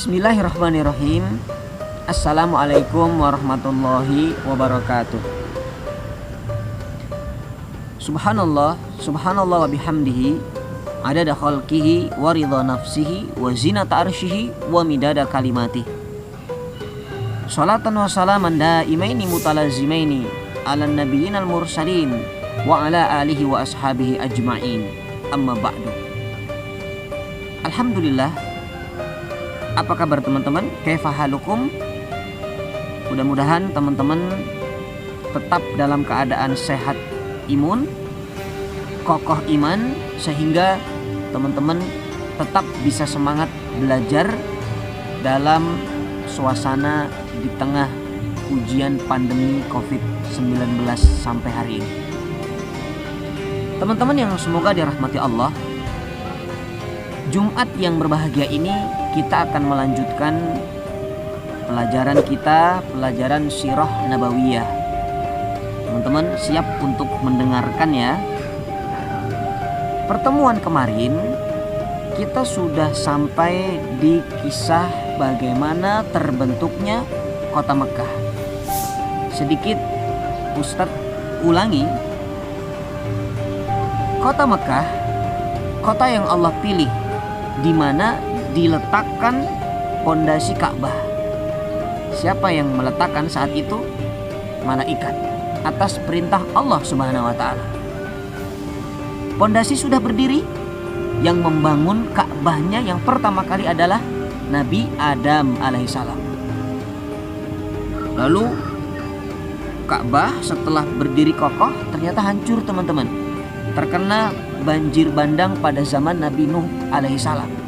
Bismillahirrahmanirrahim. Assalamualaikum warahmatullahi wabarakatuh. Subhanallah, subhanallah wa bihamdihi, adada khalqihi wa ridha nafsihi wa zinata arsyihi wa midada kalimatihi. Salatan wa salaman daimaini mutalazimaini ala nabiyyin al-mursalin wa ala alihi wa ashabihi ajma'in. Amma ba'du. Alhamdulillah. Apa kabar teman-teman? Kaifa halukum? Mudah-mudahan teman-teman tetap dalam keadaan sehat imun, kokoh iman, sehingga teman-teman tetap bisa semangat belajar dalam suasana di tengah ujian pandemi COVID-19 sampai hari ini. Teman-teman yang semoga dirahmati Allah, Jumat yang berbahagia ini kita akan melanjutkan pelajaran sirah nabawiyah. Teman-teman siap untuk mendengarkan ya. Pertemuan kemarin kita sudah sampai di kisah bagaimana terbentuknya kota Mekah. Sedikit Ustadz ulangi. Kota Mekah, kota yang Allah pilih, di mana diletakkan pondasi Ka'bah. Siapa yang meletakkan saat itu? Malaikat, atas perintah Allah Subhanahu wa taala. Pondasi sudah berdiri. Yang membangun Ka'bahnya yang pertama kali adalah Nabi Adam alaihissalam. Lalu Ka'bah setelah berdiri kokoh ternyata hancur teman-teman. Terkena banjir bandang pada zaman Nabi Nuh alaihissalam.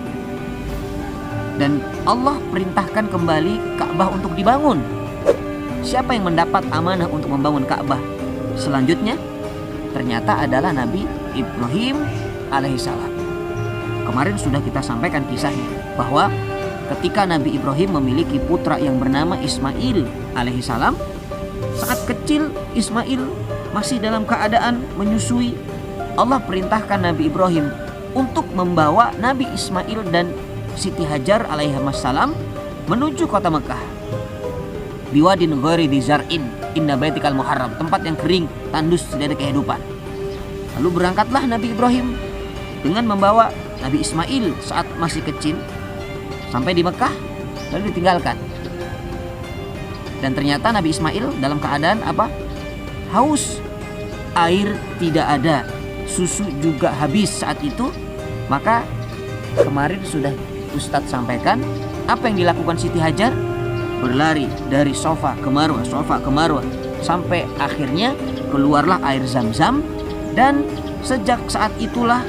Dan Allah perintahkan kembali Ka'bah untuk dibangun. Siapa yang mendapat amanah untuk membangun Ka'bah selanjutnya? Ternyata adalah Nabi Ibrahim alaihissalam. Kemarin sudah kita sampaikan kisahnya, bahwa ketika Nabi Ibrahim memiliki putra yang bernama Ismail alaihissalam, saat kecil Ismail masih dalam keadaan menyusui, Allah perintahkan Nabi Ibrahim untuk membawa Nabi Ismail dan Siti Hajar alaihissalam menuju kota Mekah. Biwadin ghairi dzar'in inna baitikal muharram, tempat yang kering, tandus, tidak ada kehidupan. Lalu berangkatlah Nabi Ibrahim dengan membawa Nabi Ismail saat masih kecil sampai di Mekah, lalu ditinggalkan. Dan ternyata Nabi Ismail dalam keadaan apa? Haus, air tidak ada, susu juga habis saat itu. Maka kemarin sudah Ustadz sampaikan apa yang dilakukan Siti Hajar, berlari dari sofa ke marwah sampai akhirnya keluarlah air Zam-Zam. Dan sejak saat itulah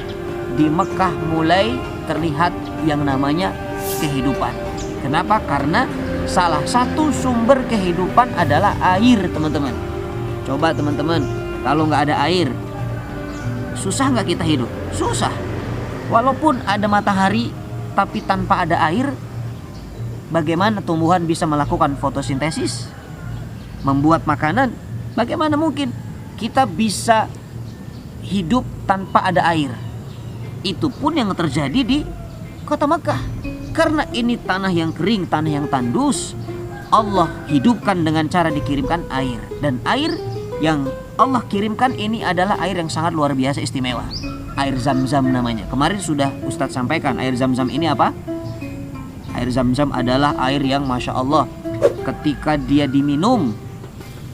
di Mekah mulai terlihat yang namanya kehidupan. Kenapa? Karena salah satu sumber kehidupan adalah air teman-teman. Coba teman-teman, kalau nggak ada air, susah nggak kita hidup? Susah. Walaupun ada matahari, tapi tanpa ada air, bagaimana tumbuhan bisa melakukan fotosintesis? Membuat makanan? Bagaimana mungkin kita bisa hidup tanpa ada air? Itu pun yang terjadi di kota Mekah. Karena ini tanah yang kering, tanah yang tandus, Allah hidupkan dengan cara dikirimkan air. Dan air yang Allah kirimkan ini adalah air yang sangat luar biasa istimewa. Air Zam-Zam namanya. Kemarin sudah Ustadz sampaikan air Zam-Zam ini apa? Air Zam-Zam adalah air yang Masya Allah, ketika dia diminum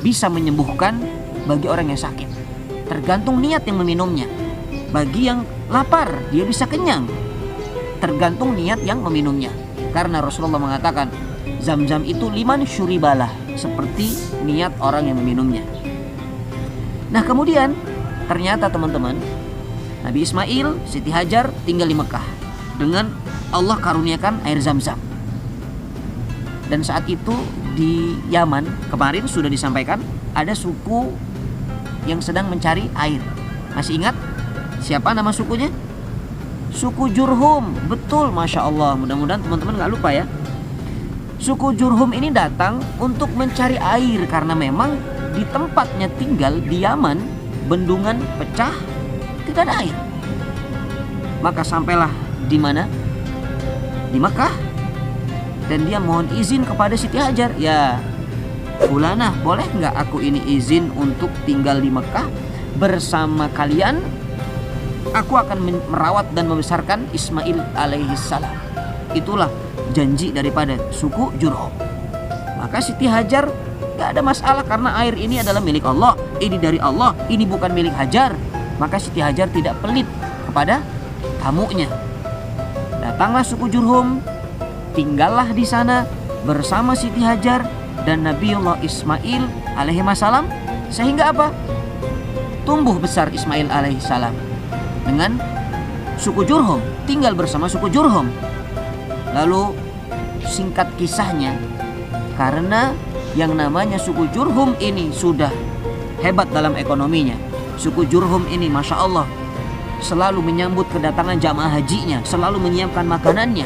bisa menyembuhkan bagi orang yang sakit. Tergantung niat yang meminumnya. Bagi yang lapar, dia bisa kenyang. Tergantung niat yang meminumnya. Karena Rasulullah mengatakan, Zam-Zam itu liman syuribalah, seperti niat orang yang meminumnya. Nah kemudian ternyata teman-teman, Nabi Ismail, Siti Hajar tinggal di Mekah dengan Allah karuniakan air Zam-Zam. Dan saat itu di Yaman, kemarin sudah disampaikan, ada suku yang sedang mencari air. Masih ingat siapa nama sukunya? Suku Jurhum. Betul, Masya Allah. Mudah-mudahan teman-teman gak lupa ya. Suku Jurhum ini datang untuk mencari air karena memang di tempatnya tinggal di Yaman, bendungan pecah, tidak ada air. Maka sampailah di mana? Di Mekah. dan dia mohon izin kepada Siti Hajar. Ya Fulanah, boleh nggak aku ini izin untuk tinggal di Mekah bersama kalian? Aku akan merawat dan membesarkan Ismail alaihissalam. Itulah janji daripada suku Jurhum. Maka Siti Hajar gak ada masalah karena air ini adalah milik Allah, ini dari Allah, ini bukan milik Hajar. Maka Siti Hajar tidak pelit kepada tamunya. Datanglah suku Jurhum, tinggallah di sana bersama Siti Hajar dan Nabiullah Ismail alaihi salam. Sehingga apa? Tumbuh besar Ismail alaihi salam dengan suku Jurhum, tinggal bersama suku Jurhum. Lalu singkat kisahnya, karena yang namanya suku Jurhum ini sudah hebat dalam ekonominya. Suku Jurhum ini Masya Allah selalu menyambut kedatangan jamaah hajinya, selalu menyiapkan makanannya.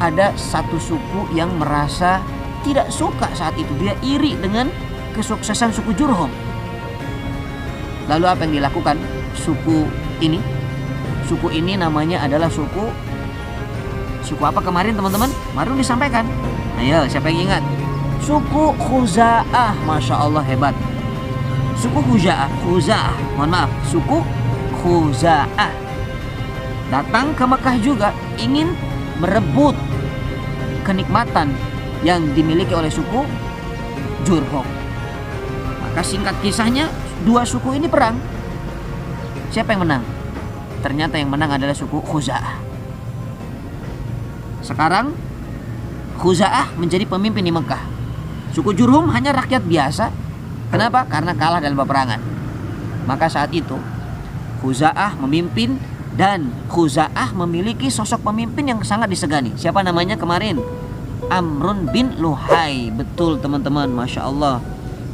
Ada satu suku yang merasa tidak suka saat itu, dia iri dengan kesuksesan suku Jurhum. Lalu apa yang dilakukan suku ini? Suku ini namanya adalah suku apa kemarin teman-teman? Baru disampaikan. Ayo, siapa yang ingat? Suku Khuza'ah. Masya Allah hebat. Suku Khuza'ah, mohon maaf, suku Khuza'ah datang ke Mekah juga, ingin merebut kenikmatan yang dimiliki oleh suku Jurhum. Maka singkat kisahnya, dua suku ini perang. Siapa yang menang? Ternyata yang menang adalah suku Khuza'ah. Sekarang Khuza'ah menjadi pemimpin di Mekah. Suku Jurhum hanya rakyat biasa. Kenapa? Karena kalah dalam peperangan. Maka saat itu Khuza'ah memimpin, dan Khuza'ah memiliki sosok pemimpin yang sangat disegani. Siapa namanya kemarin? Amrun bin Luhai. Betul teman-teman, Masya Allah.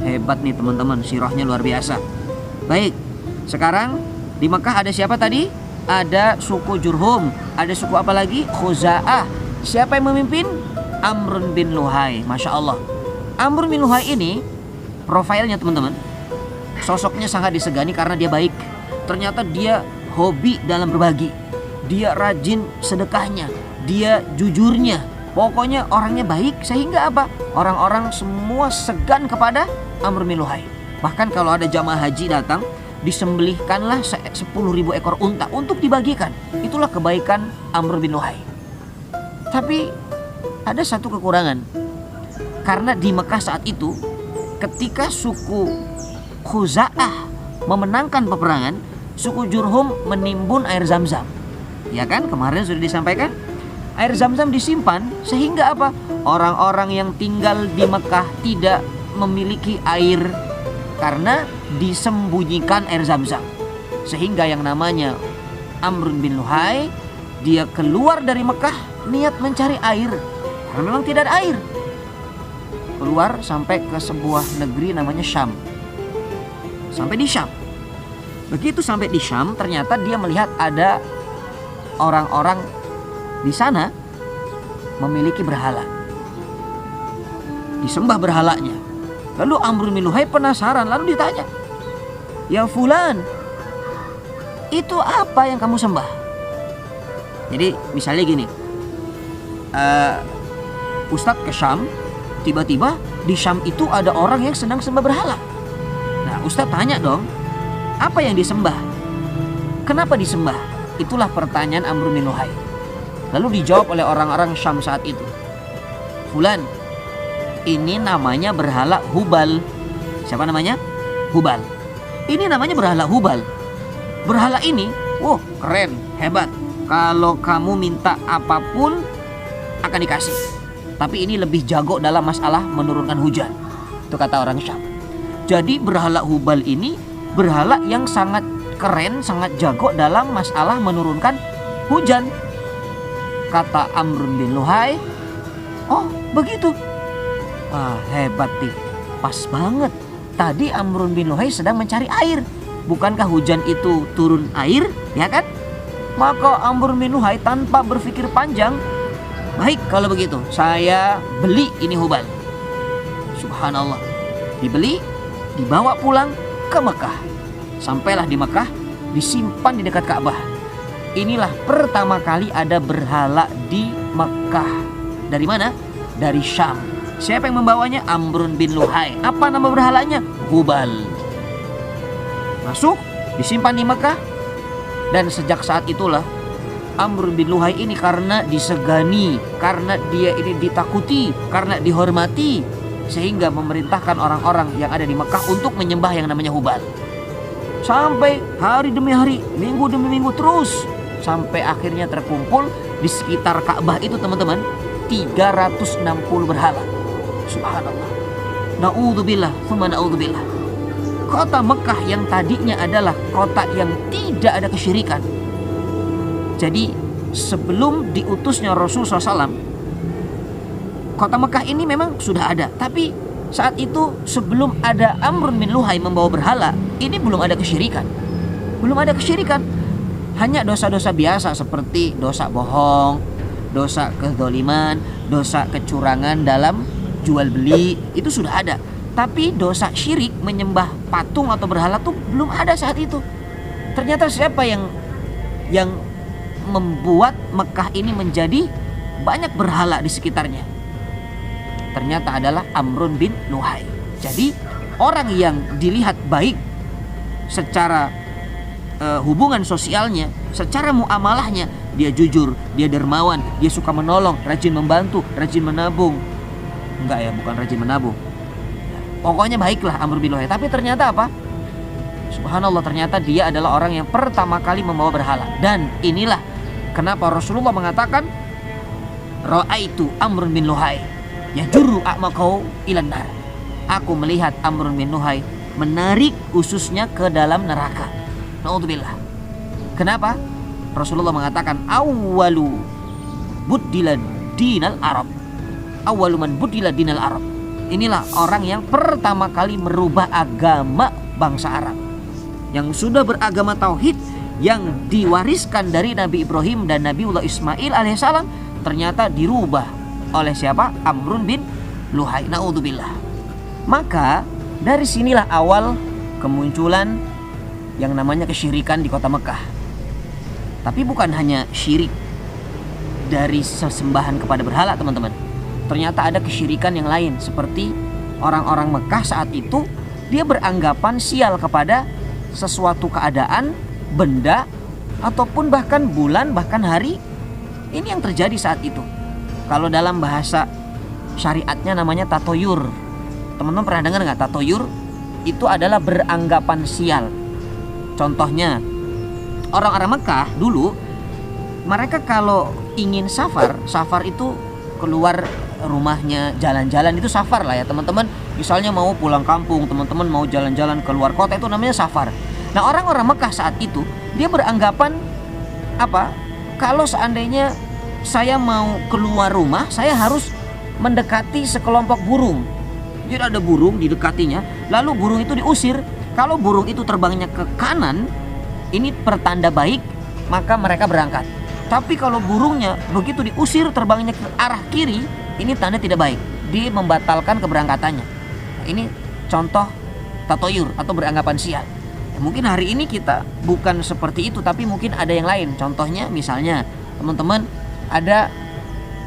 Hebat nih teman-teman, sirahnya luar biasa. Baik, sekarang di Mekah ada siapa tadi? Ada suku Jurhum. Ada suku apa lagi? Khuza'ah. Siapa yang memimpin? Amrun bin Luhai. Masya Allah. Amrun bin Luhai ini profilnya teman-teman, sosoknya sangat disegani karena dia baik. Ternyata dia hobi dalam berbagi, dia rajin sedekahnya, dia jujurnya. Pokoknya orangnya baik, sehingga apa? Orang-orang semua segan kepada Amr bin Luhai. Bahkan kalau ada jamaah haji datang, disembelihkanlah 10.000 ekor unta untuk dibagikan. Itulah kebaikan Amr bin Luhai. Tapi ada satu kekurangan. Karena di Mekah saat itu, ketika suku Khuza'ah memenangkan peperangan, suku Jurhum menimbun air Zam-Zam. Ya kan, kemarin sudah disampaikan. Air Zam-Zam disimpan sehingga apa? Orang-orang yang tinggal di Mekah tidak memiliki air karena disembunyikan air Zam-Zam. Sehingga yang namanya Amr bin Luhai, dia keluar dari Mekah niat mencari air karena memang tidak ada air. Keluar sampai ke sebuah negeri namanya Syam. Sampai di Syam. Begitu sampai di Syam, ternyata dia melihat ada orang-orang di sana memiliki berhala. Disembah berhalanya. Lalu Amr bin Luhai penasaran, lalu ditanya, "Ya fulan, itu apa yang kamu sembah?" Jadi misalnya gini, Ustadz ke Syam, tiba-tiba di Syam itu ada orang yang sedang sembah berhala. Nah, Ustadz tanya dong, apa yang disembah? Kenapa disembah? Itulah pertanyaan Amr bin Luhai. Lalu dijawab oleh orang-orang Syam saat itu, "Fulan, ini namanya berhala Hubal." Siapa namanya? Hubal. Ini namanya berhala Hubal. Berhala ini, keren, hebat. Kalau kamu minta apapun akan dikasih. Tapi ini lebih jago dalam masalah menurunkan hujan. Itu kata orang Syam. Jadi berhala Hubal ini berhala yang sangat keren, sangat jago dalam masalah menurunkan hujan. Kata Amr bin Luhai, "Oh begitu? Wah hebat nih, pas banget. Tadi Amr bin Luhai sedang mencari air. Bukankah hujan itu turun air, ya kan? Maka Amr bin Luhai tanpa berpikir panjang, baik kalau begitu, saya beli ini Hubal." Subhanallah. Dibeli, dibawa pulang ke Mekah. Sampailah di Mekah, disimpan di dekat Ka'bah. Inilah pertama kali ada berhala di Mekah. Dari mana? Dari Syam. Siapa yang membawanya? Amrun bin Luhai. Apa nama berhalanya? Hubal. Masuk, disimpan di Mekah. Dan sejak saat itulah Amr bin Luhai ini karena disegani, karena dia ini ditakuti, karena dihormati, sehingga memerintahkan orang-orang yang ada di Mekah untuk menyembah yang namanya Hubal. Sampai hari demi hari, minggu demi minggu terus, sampai akhirnya terkumpul di sekitar Ka'bah itu teman-teman 360 berhala. Subhanallah. Na'udzubillah, tsumma na'udzubillah. Kota Mekah yang tadinya adalah kota yang tidak ada kesyirikan. Jadi sebelum diutusnya Rasul SAW, kota Mekah ini memang sudah ada. Tapi saat itu sebelum ada Amr bin Luhai membawa berhala, ini belum ada kesyirikan. Belum ada kesyirikan. Hanya dosa-dosa biasa seperti dosa bohong, dosa kezaliman, dosa kecurangan dalam jual beli, itu sudah ada. Tapi dosa syirik menyembah patung atau berhala tuh belum ada saat itu. Ternyata siapa yang membuat Mekah ini menjadi banyak berhala di sekitarnya? Ternyata adalah Amrun bin Luhai. Jadi orang yang dilihat baik secara hubungan sosialnya, secara muamalahnya, dia jujur, dia dermawan, dia suka menolong, rajin membantu, rajin menabung. Enggak ya, bukan rajin menabung. Pokoknya baiklah Amr bin Luhai. Tapi ternyata apa? Subhanallah, ternyata dia adalah orang yang pertama kali membawa berhala. Dan inilah kenapa Rasulullah mengatakan Ra'aitu Amr bin Luhai yajurru a'maqahu ilan nar. Aku melihat Amr bin Luhai menarik ususnya ke dalam neraka. Na'udzubillah. Kenapa? Rasulullah mengatakan awwalu buddila dinal Arab. Awwalu man buddila dinal Arab. Inilah orang yang pertama kali merubah agama bangsa Arab, yang sudah beragama tauhid, yang diwariskan dari Nabi Ibrahim dan Nabiullah Ismail alaihissalam, ternyata dirubah oleh siapa? Amrun bin Luhai. Na'udzubillah. Maka dari sinilah awal kemunculan yang namanya kesyirikan di kota Mekah. Tapi bukan hanya syirik dari sesembahan kepada berhala teman-teman. Ternyata ada kesyirikan yang lain, seperti orang-orang Mekah saat itu dia beranggapan sial kepada sesuatu keadaan, benda, ataupun bahkan bulan, bahkan hari. Ini yang terjadi saat itu. Kalau dalam bahasa syariatnya namanya tatoyur. Teman-teman pernah dengar nggak tatoyur? Itu adalah beranggapan sial. Contohnya, orang-orang Mekah dulu, mereka kalau ingin safar itu keluar rumahnya, jalan-jalan itu safar lah ya teman-teman. Misalnya mau pulang kampung, teman-teman mau jalan-jalan keluar kota, itu namanya safar. Nah, orang-orang Mekah saat itu dia beranggapan apa? Kalau seandainya saya mau keluar rumah, saya harus mendekati sekelompok burung. Jadi ada burung didekatinya, lalu burung itu diusir. Kalau burung itu terbangnya ke kanan, ini pertanda baik, maka mereka berangkat. Tapi kalau burungnya begitu diusir terbangnya ke arah kiri, ini tanda tidak baik, dia membatalkan keberangkatannya. Ini contoh tatoyur atau beranggapan sial. Ya, mungkin hari ini kita bukan seperti itu, tapi mungkin ada yang lain. Contohnya misalnya teman-teman, ada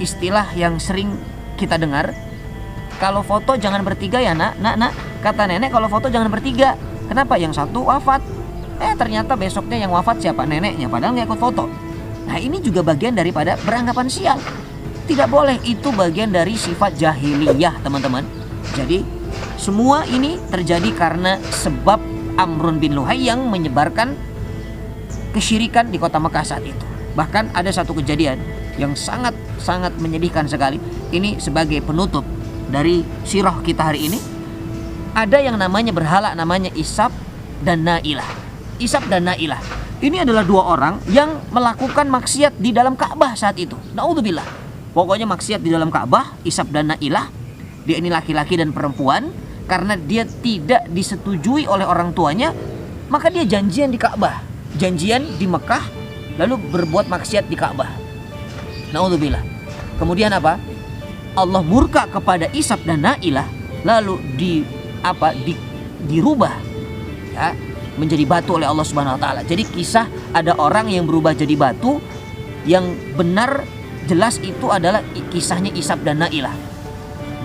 istilah yang sering kita dengar, kalau foto jangan bertiga ya nak. Kata nenek kalau foto jangan bertiga. Kenapa? Yang satu wafat. Ternyata besoknya yang wafat siapa? Neneknya, padahal nggak ikut foto. Nah, ini juga bagian daripada beranggapan sial. Tidak boleh, itu bagian dari sifat jahiliyah teman-teman. Jadi semua ini terjadi karena sebab Amrun bin Luhai yang menyebarkan kesyirikan di kota Mekah saat itu. Bahkan ada satu kejadian yang sangat menyedihkan sekali. Ini sebagai penutup dari sirah kita hari ini. Ada yang namanya berhala, namanya Isab dan Nailah. Isab dan Nailah ini adalah dua orang yang melakukan maksiat di dalam Ka'bah saat itu. Na'udzubillah. Pokoknya maksiat di dalam Ka'bah, Isab dan Nailah. Dia ini laki-laki dan perempuan. Karena dia tidak disetujui oleh orang tuanya, maka dia janjian di Ka'bah, janjian di Mekah, lalu berbuat maksiat di Ka'bah. Na'udzubillah. Kemudian apa? Allah murka kepada Isab dan Nailah, lalu dirubah ya, menjadi batu oleh Allah Subhanahu wa taala. Jadi kisah ada orang yang berubah jadi batu, yang benar jelas itu adalah kisahnya Ishab dan Nailah,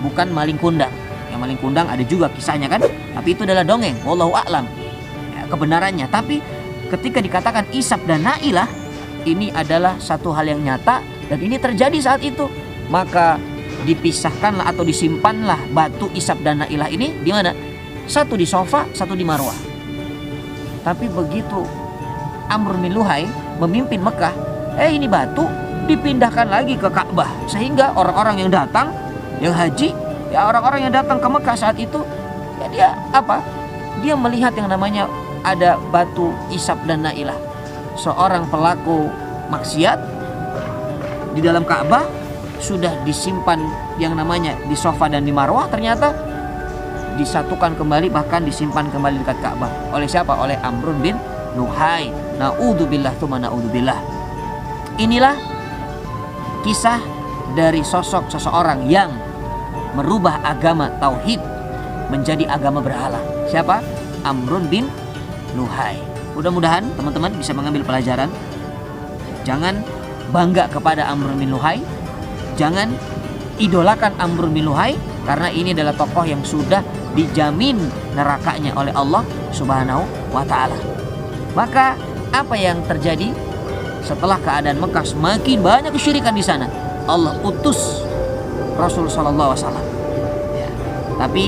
bukan maling kundang. Yang maling kundang ada juga kisahnya kan, tapi itu adalah dongeng, wallahu a'lam ya, kebenarannya. Tapi ketika dikatakan Ishab dan Nailah, ini adalah satu hal yang nyata dan ini terjadi saat itu, maka dipisahkanlah atau disimpanlah batu Ishab dan Nailah ini di mana? Satu di Sofa, satu di Marwah. Tapi begitu Amr bin Luhai memimpin Mekah, ini batu dipindahkan lagi ke Ka'bah, sehingga orang-orang yang datang, yang haji, ya orang-orang yang datang ke Mekah saat itu, ya dia apa? Dia melihat yang namanya ada batu Ishab dan Nailah, seorang pelaku maksiat di dalam Ka'bah sudah disimpan yang namanya di Sofa dan di Marwah, ternyata disatukan kembali, bahkan disimpan kembali dekat Ka'bah. Oleh siapa? Oleh Amr bin Luhai. Na'udzubillah tsumma na'udzubillah. Inilah kisah dari sosok seseorang yang merubah agama tauhid menjadi agama berhala. Siapa? Amr bin Luhai. Mudah-mudahan teman-teman bisa mengambil pelajaran. Jangan bangga kepada Amr bin Luhai. Jangan idolakan Amr bin Luhai, karena ini adalah tokoh yang sudah dijamin nerakanya oleh Allah Subhanahu wa ta'ala. Maka apa yang terjadi setelah keadaan Mekah semakin banyak kesyirikan di sana? Allah utus Rasul sallallahu alaihi wasallam. Ya. Tapi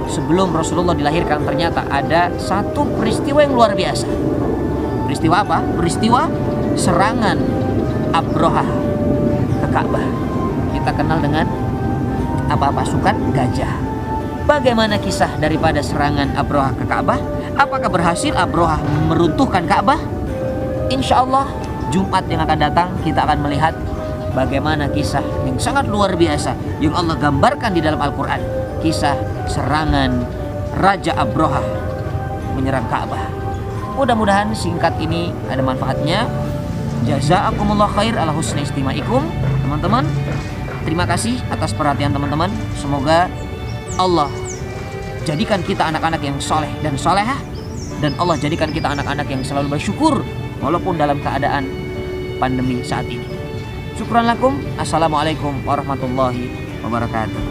sebelum Rasulullah dilahirkan ternyata ada satu peristiwa yang luar biasa. Peristiwa apa? Peristiwa serangan Abrahah ke Ka'bah. Kita kenal dengan apa? Pasukan gajah. Bagaimana kisah daripada serangan Abrahah ke Ka'bah? Apakah berhasil Abrahah meruntuhkan Ka'bah? Insya Allah Jumat yang akan datang kita akan melihat bagaimana kisah yang sangat luar biasa yang Allah gambarkan di dalam Al-Quran. Kisah serangan Raja Abrahah menyerang Ka'bah. Mudah-mudahan singkat ini ada manfaatnya. Jazakumullah khair ala husni istimaikum. Teman-teman, terima kasih atas perhatian teman-teman. Semoga Allah jadikan kita anak-anak yang soleh dan solehah, dan Allah jadikan kita anak-anak yang selalu bersyukur walaupun dalam keadaan pandemi saat ini. Syukran lakum. Assalamualaikum warahmatullahi wabarakatuh.